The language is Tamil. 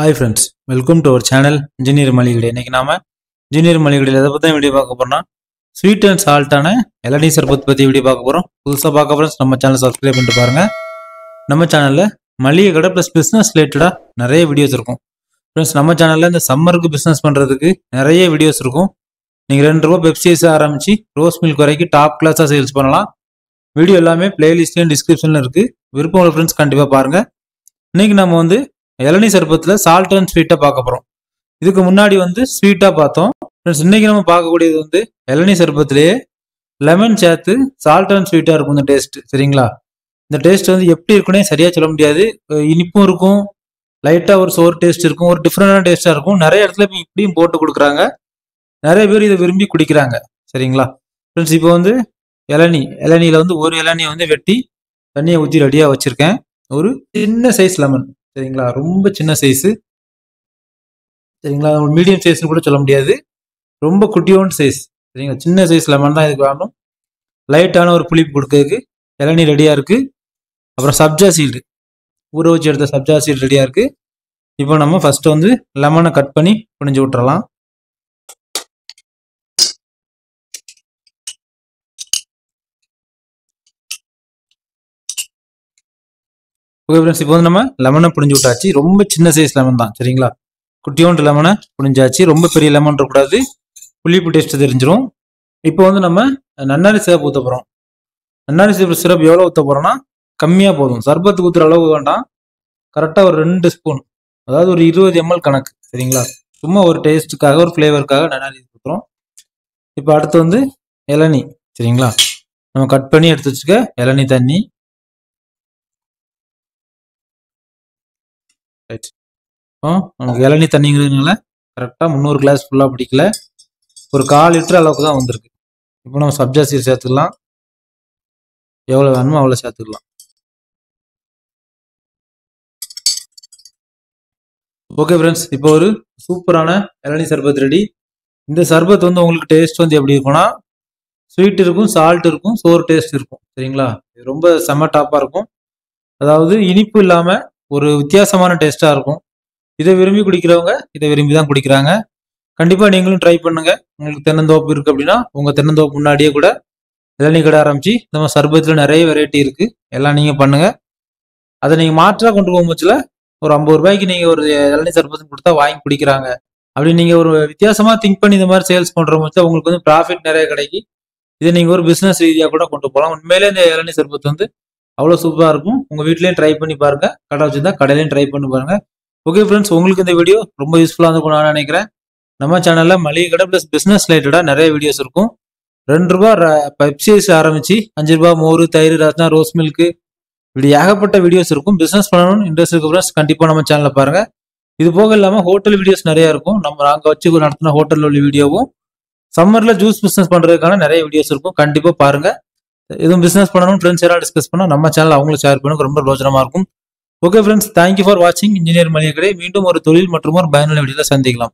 Hi friends, welcome to our channel Engineer Maligade. இன்னைக்கு நாம Engineer Maligade எதை பத்தி வீடியோ பார்க்க போறோம்னா ஸ்வீட் அண்ட் சால்ட்டான இளநீர் சர்பத் பத்தி வீடியோ பார்க்க போறோம். புதுசா பார்க்க ஃப்ரெண்ட்ஸ் நம்ம சேனலை சப்ஸ்கிரைப் பண்ணிட்டு பாருங்க. நம்ம சேனல்ல மளிகை கடை ப்ளஸ் பிசினஸ் ரிலேட்டடா நிறைய வீடியோஸ் இருக்கும். ஃப்ரெண்ட்ஸ் நம்ம சேனல்ல இந்த சம்மருக்கு பிசினஸ் பண்றதுக்கு நிறைய வீடியோஸ் இருக்கும். நீங்க 2 ரூபாய் பெப்சி ஐஸ் ஆரம்பிச்சு ரோஸ் மில்க் வரைக்கும் டாப் கிளாஸா சேல்ஸ் பண்ணலாம். வீடியோ எல்லாமே பிளேலிஸ்ட்லயும் டிஸ்கிரிப்ஷன்ல இருக்கு. விருப்பம் உள்ள ஃப்ரெண்ட்ஸ் கண்டிப்பா பாருங்க. இன்னைக்கு நம்ம இளநீர் சர்பத்தில் சால்ட் அண்ட் ஸ்வீட்டா பார்க்க போறோம். இதுக்கு முன்னாடி ஸ்வீட்டா பார்த்தோம். இன்னைக்கு நம்ம பார்க்கக்கூடியது இளநீர் சர்பத்திலேயே லெமன் சேர்த்து சால்ட் அண்ட் ஸ்வீட்டா இருக்கும் இந்த டேஸ்ட். சரிங்களா? இந்த டேஸ்ட் எப்படி இருக்குன்னே சரியா சொல்ல முடியாது. இனிப்பும் இருக்கும், லைட்டா ஒரு சோர் டேஸ்ட் இருக்கும், ஒரு டிஃப்ரெண்டான டேஸ்டா இருக்கும். நிறைய இடத்துல இப்போ இப்படியும் போட்டு கொடுக்குறாங்க. நிறைய பேர் இதை விரும்பி குடிக்கிறாங்க. சரிங்களா ஃப்ரெண்ட்ஸ்? இப்போ இளநியில ஒரு இளநியை வெட்டி தண்ணியை ஊற்றி ரெடியா வச்சிருக்கேன். ஒரு சின்ன சைஸ் லெமன். சரிங்களா? ரொம்ப சின்ன சைஸு. சரிங்களா? மீடியம் சைஸ்னு கூட சொல்ல முடியாது, ரொம்ப குட்டியோன் சைஸ். சரிங்களா? சின்ன சைஸ் லெமன் தான் இதுக்கு வேணும். லைட்டான ஒரு புளிப்பு கொடுக்கறதுக்கு இளநீ ரெடியா இருக்கு. அப்புறம் சப்ஜா சீடு, ஊற வச்சு எடுத்த சப்ஜா சீடு ரெடியா இருக்கு. இப்போ நம்ம ஃபர்ஸ்ட் லெமனை கட் பண்ணி புழிஞ்சு விட்டுறலாம். ஓகே ஃப்ரெண்ட்ஸ், இப்போ நம்ம லெமனை புழிஞ்சு விட்டாச்சு. ரொம்ப சின்ன சைஸ் லெமன் தான். சரிங்களா? குட்டியோண்டு லெமனை புழிஞ்சாச்சு. ரொம்ப பெரிய லெமன் இருக்கக்கூடாது, புளிப்பு டேஸ்ட் தெரிஞ்சிடும். இப்போ நம்ம நன்னாரி சிரப் ஊற்ற போகிறோம். நன்னாரி சிரப் எவ்வளோ ஊற்ற போகிறோம்னா கம்மியாக போதும். சர்பத்துக்கு ஊற்றுற அளவு வேண்டாம். கரெக்டாக ஒரு 2 ஸ்பூன், அதாவது ஒரு 20 ml கணக்கு. சரிங்களா? சும்மா ஒரு டேஸ்ட்டுக்காக, ஒரு ஃப்ளேவருக்காக நன்னாரி ஊற்றுறோம். இப்போ அடுத்து இளநீ. சரிங்களா? நம்ம கட் பண்ணி எடுத்து வச்சுக்க இளநீ தண்ணி. ரைட். நமக்கு இளநீ தண்ணிங்கிறதுனால கரெக்டாக 300 கிளாஸ் ஃபுல்லாக பிடிக்கல, ஒரு 1/4 லிட்டர் அளவுக்கு தான் வந்திருக்கு. இப்போ நம்ம சப்ஜா சீடு சேர்த்துக்கலாம். எவ்வளோ வேணுமோ அவ்வளோ சேர்த்துக்கலாம். ஓகே ஃப்ரெண்ட்ஸ், இப்போ ஒரு சூப்பரான இளநீ சர்பத் ரெடி. இந்த சர்பத் உங்களுக்கு டேஸ்ட் எப்படி இருக்கும்னா ஸ்வீட் இருக்கும், சால்ட் இருக்கும், சோர் டேஸ்ட் இருக்கும். சரிங்களா? இது ரொம்ப செம்ம டாப்பாக இருக்கும். அதாவது இனிப்பு இல்லாமல் ஒரு வித்தியாசமான டேஸ்ட்டாக இருக்கும். இதை விரும்பி குடிக்கிறவங்க இதை விரும்பி தான் குடிக்கிறாங்க. கண்டிப்பாக நீங்களும் ட்ரை பண்ணுங்க. உங்களுக்கு தென்னந்தோப்பு இருக்குது அப்படின்னா உங்கள் தென்னந்தோப்பு முன்னாடியே கூட இளநீ கடை ஆரம்பிச்சு நம்ம சர்பத்தில் நிறைய வெரைட்டி இருக்குது, எல்லாம் நீங்கள் பண்ணுங்கள். அதை நீங்கள் மாற்றாக கொண்டு போகும்போதுல ஒரு 50 ரூபாய்க்கு நீங்கள் ஒரு இளநீ சர்பத்து கொடுத்தா வாங்கி குடிக்கிறாங்க. அப்படி நீங்கள் ஒரு வித்தியாசமாக திங்க் பண்ணி இந்த மாதிரி சேல்ஸ் பண்ணுற போது உங்களுக்கு ப்ராஃபிட் நிறைய கிடைக்கும். இதை நீங்கள் ஒரு பிஸ்னஸ் ரீதியாக கூட கொண்டு போகலாம். உண்மையிலே இந்த இளநீ சர்பத்து அவ்வளோ சூப்பராக இருக்கும். உங்கள் வீட்லேயும் ட்ரை பண்ணி பாருங்கள். கடை வச்சுருந்தா கடையிலையும் ட்ரை பண்ணி பாருங்கள். ஓகே ஃப்ரெண்ட்ஸ், உங்களுக்கு இந்த வீடியோ ரொம்ப யூஸ்ஃபுல்லாக இருக்கும் நான் நினைக்கிறேன். நம்ம சேனலில் மளிகை கடை ப்ளஸ் பிஸ்னஸ் ரிலேட்டடாக நிறைய வீடியோஸ் இருக்கும். 2 ரூபாய் பெப்சி ஐஸ் ஆரம்பிச்சு 5 ரூபாய் மோர், தயிர், ரசனா, ரோஸ் மில்க், இப்படி ஏகப்பட்ட வீடியோஸ் இருக்கும். பிஸ்னஸ் பண்ணணும்னு இன்ட்ரெஸ்ட் இருக்கு ஃப்ரெண்ட்ஸ், கண்டிப்பாக நம்ம சேனலில் பாருங்கள். இது போக இல்லாமல் ஹோட்டல் வீடியோஸ் நிறைய இருக்கும். நாங்கள் வச்சு நடத்தின ஹோட்டலில் உள்ள வீடியோவும், சம்மரில் ஜூஸ் பிஸ்னஸ் பண்ணுறதுக்கான நிறைய வீடியோஸ் இருக்கும். கண்டிப்பாக பாருங்கள். எதுவும் பிஸ்னஸ் பண்ணணும் ஃப்ரெண்ட்ஸ் யாராவது டிஸ்கஸ் பண்ணால் நம்ம சேனல் அவங்களும் ஷேர் பண்ண ரொம்ப ரோஜனமாக இருக்கும். ஓகே ஃப்ரெண்ட்ஸ், தேங்க்யூ ஃபார் வாட்சிங் இன்ஜினியர் மளிகை கடை. மீண்டும் ஒரு தொழில் மற்றும் ஒரு பயனுள்ள வீடியோவில் சந்திக்கலாம்.